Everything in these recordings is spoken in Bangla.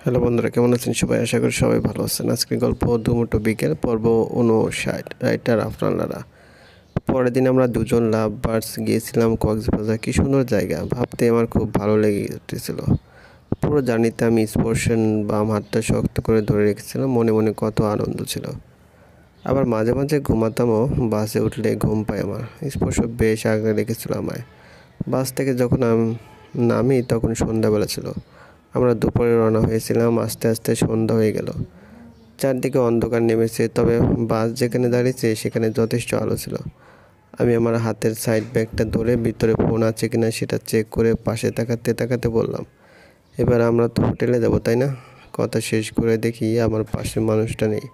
হ্যালো বন্ধুরা, কেমন আছেন সবাই? আশা করি সবাই ভালো আছেন। আজকে গল্প দুমুটো বিকেল, পর্ব 59। রাইটার আফরান লারা। পরের দিন আমরা দুজন লাভ বার্ডস গিয়েছিলাম কক্সবাজার। কি সুন্দর জায়গা, ভাবতে আমার খুব ভালো লেগে উঠেছিল। পুরো জার্নিতে আমি স্পর্শন বাম হাতটা শক্ত করে ধরে রেখেছিলাম। মনে মনে কত আনন্দ ছিল। আবার মাঝে মাঝে ঘুমাতামও। বাসে উঠলে ঘুম পায় আমার। স্পর্শ বেশ আগলে রেখেছিল আমায়। বাস থেকে যখন নামি তখন সন্ধ্যাবেলা ছিল। আমরা দুপুরে রওনা হয়েছিলাম। আস্তে আস্তে সন্ধ্যা হয়ে গেল। চারদিকে অন্ধকার নেমেছে, তবে বাস যেখানে দাঁড়িয়েছে সেখানে যথেষ্ট আলো ছিল। আমি আমার হাতের সাইড ব্যাগটা ধরে ভিতরে ফোন আছে কিনা সেটা চেক করে পাশে তাকাতে তাকাতে বললাম, এবার আমরা তো হোটেলে যাব, তাই না? কথা শেষ করে দেখি আমার পাশে মানুষটা নেই।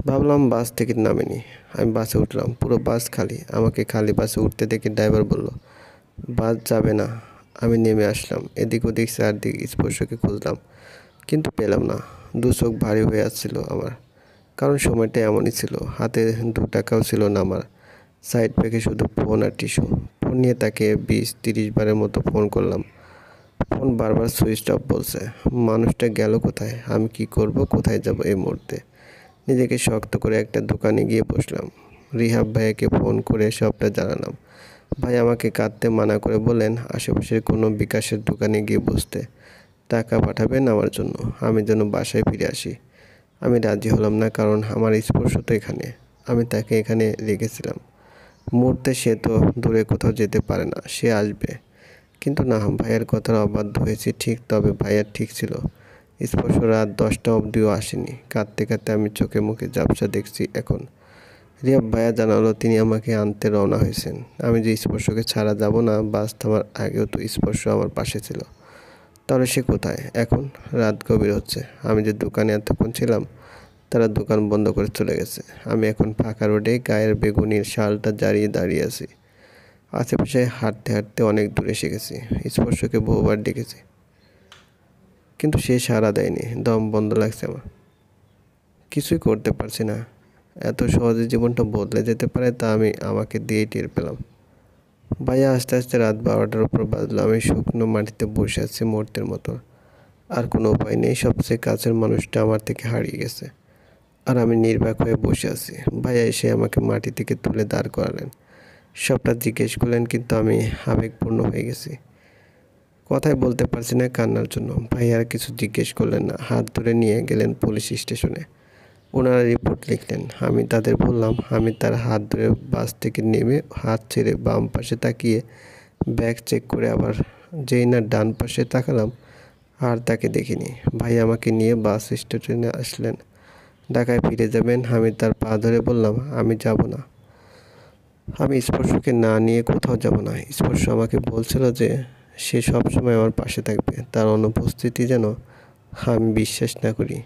ভাবলাম বাস থেকে নামেনি। আমি বাসে উঠলাম। পুরো বাস খালি। আমাকে খালি বাসে উঠতে দেখে ড্রাইভার বলল, বাস যাবে না। আমি নেমে আসলাম। এদিক ওদিক চারদিক স্পর্শকে খুঁজলাম, কিন্তু পেলাম না। দু চোখ ভারী হয়ে আসছিল আমার, কারণ সময়টা এমনই ছিল। হাতে 2 টাকাও ছিল না আমার। সাইড ব্যাগে শুধু ফোন আর টিস্যু। ফোন নিয়ে তাকে 20-30 বারের মতো ফোন করলাম। ফোন বারবার সুইচ অফ বলছে। মানুষটা গেল কোথায়? আমি কি করব? কোথায় যাব এই মুহূর্তে? নিজেকে শক্ত করে একটা দোকানে গিয়ে বসলাম। রিহাব ভাইয়াকে ফোন করে সবটা জানালাম। ভাই আমাকে কাঁদতে মানা করে বললেন আশেপাশের কোনো বিকাশের দোকানে গিয়ে বসতে। টাকা পাঠাবেন আমার জন্য, আমি যেন বাসায় ফিরে আসি। আমি রাজি হলাম না, কারণ আমার স্পর্শ তো এখানে। আমি তাকে এখানে রেখেছিলাম। মুহূর্তে সে তো দূরে কোথাও যেতে পারে না, সে আসবে। কিন্তু না, ভাইয়ার কথার অবাধ্য হয়েছি ঠিক, তবে ভাইয়ার ঠিক ছিল। স্পর্শ রাত 10টা অবধিও আসেনি। কাঁদতে কাঁদতে আমি চোখে মুখে ঝাপসা দেখছি এখন। রিয়াব ভাইয়া জানালো তিনি আমাকে আনতে রওনা হয়েছেন। আমি যে স্পর্শকে ছাড়া যাব না, বাস থামার আগেও তো স্পর্শ আমার পাশে ছিল। তাহলে সে কোথায় এখন? রাত গভীর হচ্ছে। আমি যে দোকানে এতক্ষণ ছিলাম, তারা দোকান বন্ধ করে চলে গেছে। আমি এখন ফাঁকা রোডে গায়ের বেগুনির শালটা জারিয়ে দাঁড়িয়ে আছি। আশেপাশে হাঁটতে হাঁটতে অনেক দূরে এসে গেছি। স্পর্শকে বহুবার ডেকেছি, কিন্তু সে সাড়া দেয়নি। দম বন্ধ লাগছে আমার। কিছুই করতে পারছি না। এত সহজে জীবনটা বদলে যেতে পারে তা আমি আমাকে দিয়েই টের পেলাম। ভাইয়া আস্তে আস্তে রাত 12টার উপর বাজলো। আমি শুকনো মাটিতে বসে আছি মুহূর্তের মতো। আর কোনো উপায় নেই। সবচেয়ে কাছের মানুষটা আমার থেকে হারিয়ে গেছে, আর আমি নির্বাক হয়ে বসে আছি। ভাইয়া এসে আমাকে মাটি থেকে তুলে দাঁড় করালেন। সবটা জিজ্ঞেস করলেন, কিন্তু আমি আবেগপূর্ণ হয়ে গেছি। কথাই বলতে পারছি না কান্নার জন্য। ভাইয়া আর কিছু জিজ্ঞেস করলেন না। হাত ধরে নিয়ে গেলেন পুলিশ স্টেশনে। ওনারা রিপোর্ট লিখলেন। আমি তাদের বললাম আমি তার হাত ধরে বাস থেকে নেমে হাত ছেড়ে বাম পাশে তাকিয়ে ব্যাগ চেক করে আবার যেই না ডান পাশে তাকালাম, আর তাকে দেখিনি। ভাই আমাকে নিয়ে বাস স্টেশনে আসলেন। ঢাকায় ফিরে যাবেন। আমি তার পা ধরে বললাম আমি যাব না। আমি স্পর্শকে না নিয়ে কোথাও যাব না। স্পর্শ আমাকে বলছিল যে সে সবসময় আমার পাশে থাকবে। তার অনুপস্থিতি যেন আমি বিশ্বাস না করি।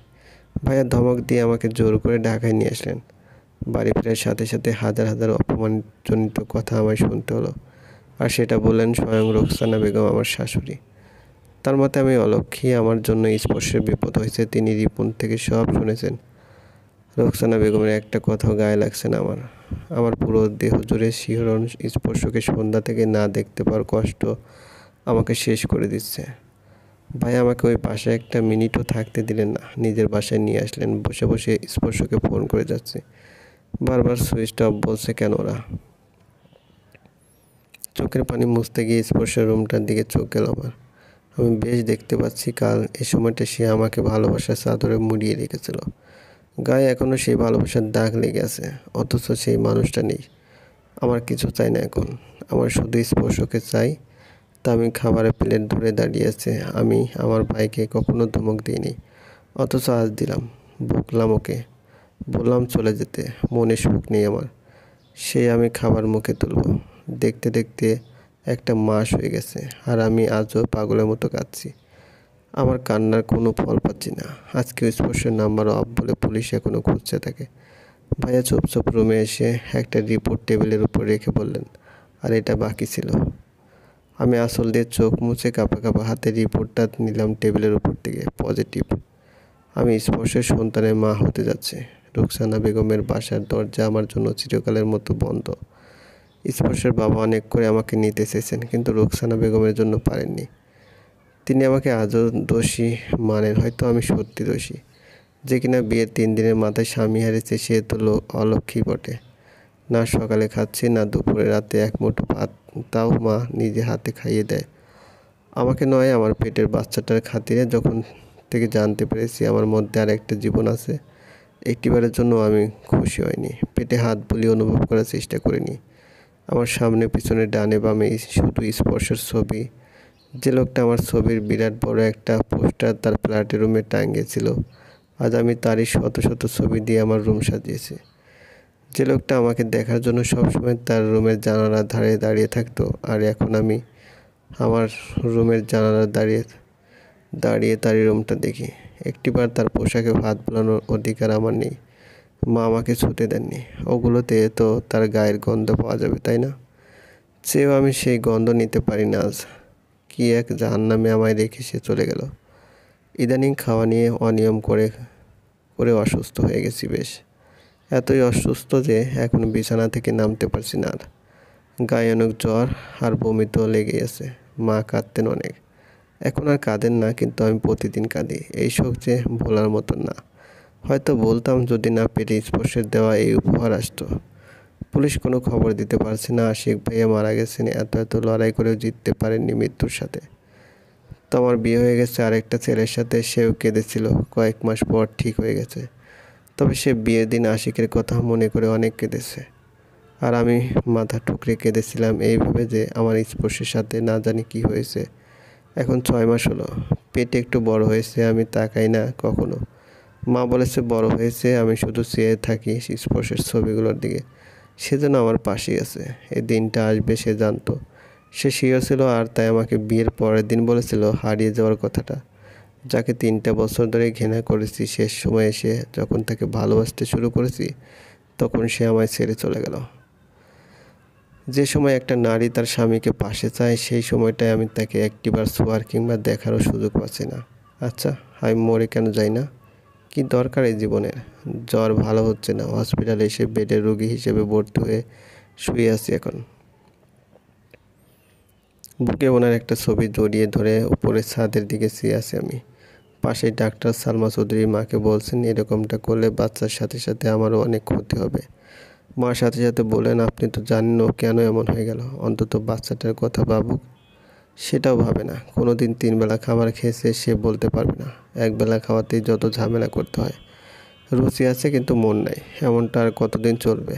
ভাইয়া ধমক দিয়ে আমাকে জোর করে ঢাকায় নিয়ে আসলেন। বাড়ি ফেরার সাথে সাথে হাজার হাজার অপমানজনিত কথা আমায় শুনতে হলো। আর সেটা বললেন স্বয়ং রোকসানা বেগম, আমার শাশুড়ি। তার মতে আমি অলক্ষী, আমার জন্য স্পর্শের বিপদ হয়েছে। তিনি রিপন থেকে সব শুনেছেন। রোকসানা বেগমের একটা কথাও গায়ে লাগছে না আমার। আমার পুরো দেহ জুড়ে শিহরণ। স্পর্শকে সন্ধ্যা থেকে না দেখতে পাওয়ার কষ্ট আমাকে শেষ করে দিচ্ছে। ভাই আমাকে ওই বাসায় একটা মিনিটও থাকতে দিলেন না। নিজের বাসায় নিয়ে আসলেন। বসে বসে স্পর্শকে ফোন করে যাচ্ছে। বারবার সুইচ অফ বলছে কেন ওরা? চোখের পানি মুছতে গিয়ে স্পর্শের রুমটার দিকে চোখ গেল আমার। আমি বেশ দেখতে পাচ্ছি কাল এ সময়টা সে আমাকে ভালোবাসার চাদরে মুড়িয়ে রেখেছিল। গায়ে এখনও সেই ভালোবাসার দাগ লেগে আছে, অথচ সেই মানুষটা নেই। আমার কিছু চাই না এখন। আমার শুধু স্পর্শকে চাই। তা আমি খাবারের প্লেট ধরে দাঁড়িয়ে আছে। আমি আমার ভাইকে কখনো ধমক দিইনি, অথচ আজ দিলাম। বকলাম ওকে, বললাম চলে যেতে। মনে সুখ নেই আমার। সে আমি খাবার মুখে তুলব। দেখতে দেখতে একটা মাস হয়ে গেছে, আর আমি আজও পাগলের মতো কাঁদছি। আমার কান্নার কোনো ফল পাচ্ছি না। আজকে স্পর্শের নাম্বার অফ বলে পুলিশ এখনও খুঁজছে তাকে। ভাইয়া চুপচাপ রুমে এসে একটা রিপোর্ট টেবিলের উপর রেখে বললেন, আর এটা বাকি ছিল। আমি আঁচল দিয়ে চোখ মুছে কাঁপা কাঁপা হাতে রিপোর্টটা নিলাম টেবিলের উপর থেকে। পজিটিভ। আমি স্পর্শের সন্তানের মা হতে যাচ্ছি। রোকসানা বেগমের বাসার দরজা আমার জন্য চিরকালের মতো বন্ধ। স্পর্শের বাবা অনেক করে আমাকে নিতে চেয়েছেন, কিন্তু রোকসানা বেগমের জন্য পারেননি। তিনি আমাকে আজও দোষী মানেন। হয়তো আমি সত্যি দোষী, যে কিনা বিয়ের 3 দিনের মাথায় স্বামী হারিয়েছে। সে তো অলক্ষী বটে। না সকালে খাচ্ছি, না দুপুরে, রাতে এক মুঠো ভাত, তাও মা নিজে হাতে খাইয়ে দেয় আমাকে, নয় আমার পেটের বাচ্চাটার খাতিরে। যখন থেকে জানতে পেরেছি আমার মধ্যে আর একটা জীবন আছে, একটিবারের জন্য আমি খুশি হইনি। পেটে হাত বুলিয়ে অনুভব করার চেষ্টা করিনি। আমার সামনে পিছনে ডানে বামে শুধু স্পর্শের ছবি। যে লোকটা আমার ছবির বিরাট বড় একটা পোস্টার তার ফ্ল্যাটের রুমে টাঙিয়েছিল, আজ আমি তারই শত শত ছবি দিয়ে আমার রুম সাজিয়েছি। যে লোকটা আমাকে দেখার জন্য সবসময় তার রুমের জানালার ধারে দাঁড়িয়ে থাকতো, আর এখন আমি আমার রুমের জানালার দাঁড়িয়ে দাঁড়িয়ে তারই রুমটা দেখি। একটিবার তার পোশাকে হাত বোলানোর অধিকার আমার নেই। মা আমাকে ছুতে দেননি। ওগুলোতে তো তার গায়ের গন্ধ পাওয়া যাবে, তাই না? চেয়েও আমি সেই গন্ধ নিতে পারি না আজ। কি এক জাহান্নামে আমায় রেখে সে চলে গেল। ইদানিং খাওয়া নিয়ে অনিয়ম করে করে অসুস্থ হয়ে গেছি বেশ। এতই অসুস্থ যে এখন বিছানা থেকে নামতে পারছি না আর। গায়ে অনেক জ্বর আর বমি তো লেগেই আছে। মা কাঁদতেন অনেক, এখন আর কাঁদেন না, কিন্তু আমি প্রতিদিন কাঁদি। এই শোক যে ভোলার মতন না। হয়তো বলতাম যদি না পেটে স্পর্শের দেওয়া এই উপহার আসতো। পুলিশ কোনো খবর দিতে পারছে না। আশিক ভাইয়া মারা গেছেন, এত লড়াই করেও জিততে পারেননি মৃত্যুর সাথে। তো আমার বিয়ে হয়ে গেছে আরেকটা ছেলের সাথে, সেও কেঁদেছিল। কয়েক মাস পর ঠিক হয়ে গেছে। তবে সে বিয়ের দিন আশিকের কথা মনে করে অনেক কেঁদেছে। আর আমি মাথা ঠুকরে কেঁদেছিলাম এইভাবে যে আমার স্পর্শের সাথে না জানি কি হয়েছে। এখন 6 মাস হলো। পেটে একটু বড় হয়েছে, আমি তাকাই না কখনো। মা বলেছে বড় হয়েছে, আমি শুধু চেয়ে থাকি স্পর্শের ছবিগুলোর দিকে। সেজন্য আমার পাশেই আছে। এই দিনটা আসবে সে জানতো। সে শিওর ছিল, আর তাই আমাকে বিয়ের পরের দিন বলেছিল হারিয়ে যাওয়ার কথাটা। যাকে 3টা বছর ধরে ঘৃণা করেছি, শেষ সময় এসে যখন তাকে ভালোবাসতে শুরু করেছি, তখন সে আমায় ছেড়ে চলে গেল। যে সময় একটা নারী তার স্বামীকে পাশে চায়, সেই সময়টায় আমি তাকে একটিবার ছোঁয়ার কিংবা দেখারও সুযোগ পাচ্ছি না। আচ্ছা, আমি মরে কেন যাই না? কি দরকার এই জীবনের? জ্বর ভালো হচ্ছে না, হসপিটালে এসে বেডের রোগী হিসেবে ভর্তি হয়ে শুয়ে আছি এখন। বুকে ওনার একটা ছবি জড়িয়ে ধরে উপরে ছাদের দিকে চেয়ে আছি আমি। পাশেই ডাক্তার সালমা চৌধুরী মাকে বলছেন এরকমটা করলে বাচ্চার সাথে সাথে আমারও অনেক ক্ষতি হবে। মার সাথে সাথে বললেন আপনি তো জানেন ও কেন এমন হয়ে গেল, অন্তত বাচ্চাটার কথা ভাবুক। সেটাও ভাবে না। কোনো দিন 3 বেলা খাবার খেয়েছে সে বলতে পারবে না। একবেলা খাওয়াতেই যত ঝামেলা করতে হয়। রুচি আছে কিন্তু মন নাই, এমনটা আর কতদিন চলবে?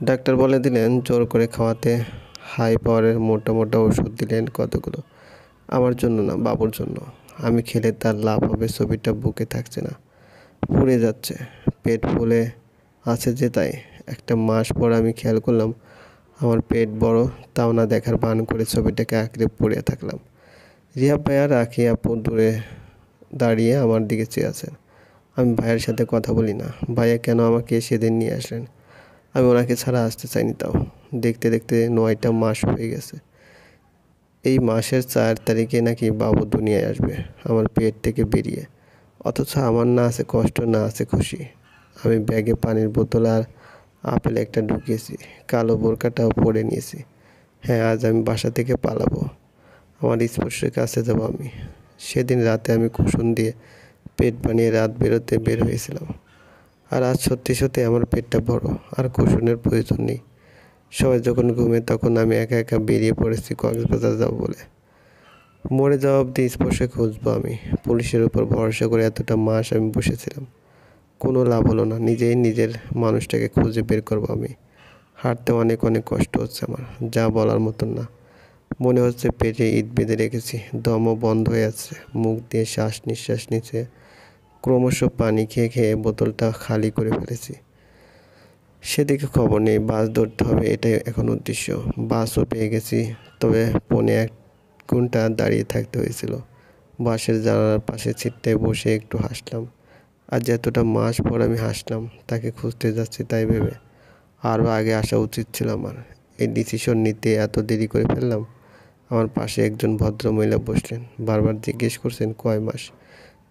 ডাক্তার বলে দিলেন জোর করে খাওয়াতে। হাই পাওয়ারের মোটা মোটা ওষুধ দিলেন কতগুলো। আমার জন্য না, বাবুর জন্য। আমি খেলে তার লাভ হবে, ছবিটা বুকে থাকছে না, পুড়ে যাচ্ছে। পেট ফুলে আছে যে তাই। একটা মাস পর আমি খেয়াল করলাম আমার পেট বড়, তাও না দেখার ভান করে ছবিটাকে আঁকড়ে পড়ে থাকলাম। রিয়া ভাইয়া রাখি আপু দূরে দাঁড়িয়ে আমার দিকে চেয়ে আছেন। আমি ভাইয়ের সাথে কথা বলি না। ভাইয়া কেন আমাকে সেদিন নিয়ে আসলেন? আমি ওনাকে ছাড়া আসতে চাইনি। তাও দেখতে দেখতে 9টা মাস হয়ে গেছে। এই মাসের 4 তারিখে নাকি বাবু দুনিয়ায় আসবে আমার পেট থেকে বেরিয়ে। অথচ আমার না আছে কষ্ট, না আছে খুশি। আমি ব্যাগে পানির বোতল আর আপেল একটা ঢুকিয়েছি, কালো বোরকাটাও পরে নিয়েছি। হ্যাঁ, আজ আমি বাসা থেকে পালাবো। আমার স্পর্শের কাছে যাব আমি। সেদিন রাতে আমি কুসুম দিয়ে পেট বানিয়ে রাত বেরোতে বের হয়েছিলাম। আর আজ সত্যি সত্যি আমার পেটটা বড়, আর কুসুমের প্রয়োজন নেই। সবাই যখন ঘুমে তখন আমি একা একা বেরিয়ে পড়েছি কক্সবাজার যাব বলে। মরে যাওয়া অবধি স্পর্শে খুঁজবো আমি। পুলিশের উপর ভরসা করে এতটা মাস আমি বসেছিলাম, কোনো লাভ হলো না। নিজেই নিজের মানুষটাকে খুঁজে বের করবো আমি। হাঁটতে অনেক অনেক কষ্ট হচ্ছে আমার, যা বলার মতন না। মনে হচ্ছে পেটে ইট বেঁধে রেখেছি, দমও বন্ধ হয়ে আছে। মুখ দিয়ে শ্বাস নিঃশ্বাস নিচ্ছে। ক্রমশ পানি খেয়ে খেয়ে বোতলটা খালি করে ফেলেছি। সেদিকে খবর নেই, বাস ধরতে হবে, এটাই এখন উদ্দেশ্য। বাসও পেয়ে গেছি, তবে 1.25 ঘন্টা দাঁড়িয়ে থাকতে হয়েছিল। বাসের জানালার পাশে সিটটায় বসে একটু হাসলাম। আজ এতটা মাস পর আমি হাসলাম, তাকে খুঁজতে যাচ্ছি তাই ভেবে। আরও আগে আসা উচিত ছিল আমার। এই ডিসিশন নিতে এত দেরি করে ফেললাম। আমার পাশে একজন ভদ্রমহিলা বসলেন, বারবার জিজ্ঞেস করছেন কয় মাস,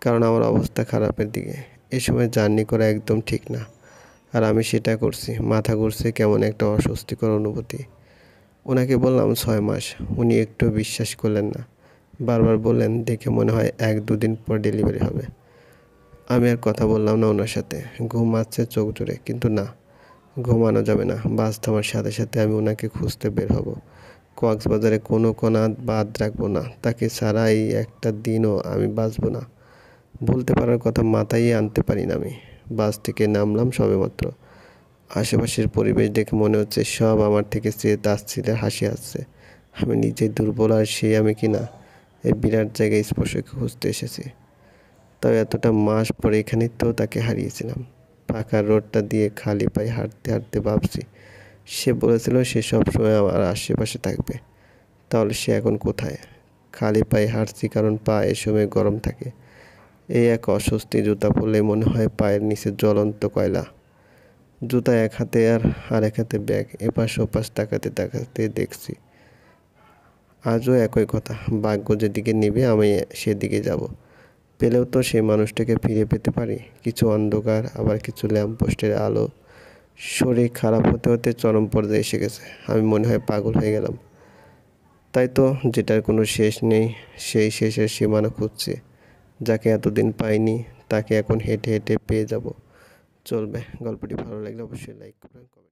কারণ আমার অবস্থা খারাপের দিকে। এ সময় জার্নি করা একদম ঠিক না, আর আমি সেটা করছি। মাথা ঘুরছে, কেমন একটা অস্বস্তিকর অনুভূতি। ওনাকে বললাম 6 মাস। উনি একটু বিশ্বাস করলেন না। বারবার বললেন, দেখে মনে হয় 1-2 দিন পর ডেলিভারি হবে। আমি আর কথা বললাম না ওনার সাথে। ঘুম আসছে চোখ জুড়ে, কিন্তু না, ঘুমানো যাবে না। বাস থামার সাথে সাথে আমি ওনাকে খুঁজতে বের হব। কক্সবাজারে কোনো কোণা বাদ রাখবো না। তাকে ছাড়া এই একটা দিনও আমি বাঁচব না। বলতে পারার কথা মাথায় আনতে পারি না আমি। বাস থেকে নামলাম সবেমাত্র। আশেপাশের পরিবেশ দেখে মনে হচ্ছে সব আমার থেকে চেয়ে তাচ্ছিল্যের হাসি আসছে। আমি নিজেই দুর্বল, আর সেই আমি কিনা এই বিরাট জায়গায় স্পর্শকে খুঁজতে এসেছি। তাও এতটা মাস পরে এখানেই তো তাকে হারিয়েছিলাম। ফাঁকা রোডটা দিয়ে খালি পায়ে হাঁটতে হাঁটতে ভাবছি, সে বলেছিল সে সবসময় আমার আশেপাশে থাকবে। তাহলে সে এখন কোথায়? খালি পায়ে হাঁটছি কারণ পা এ সময় গরম থাকে। এই এক অস্বস্তি। জুতা পরলে মনে হয় পায়ের নিচে জ্বলন্ত কয়লা। জুতা এক হাতে আর আরেক হাতে ব্যাগ। এপাশ ওপাশ তাকাতে তাকাতে দেখছি আজও একই কথা। ভাগ্য যেদিকে নেবে আমি সেদিকে যাব। পেলেও তো সেই মানুষটাকে ফিরে পেতে পারি। কিছু অন্ধকার, আবার কিছু ল্যাম্পপোস্টের আলো। শরীর খারাপ হতে হতে চরম পর্যায়ে এসে গেছে। আমি মনে হয় পাগল হয়ে গেলাম। তাই তো, যেটার কোনো শেষ নেই, সেই শেষের সীমানা খুঁজছি। যাকে এতদিন পাইনি তাকে এখন হেঁটে হেঁটে পেয়ে যাব। চলবে। গল্পটি ভালো লাগলে অবশ্যই লাইক করবেন, কমেন্ট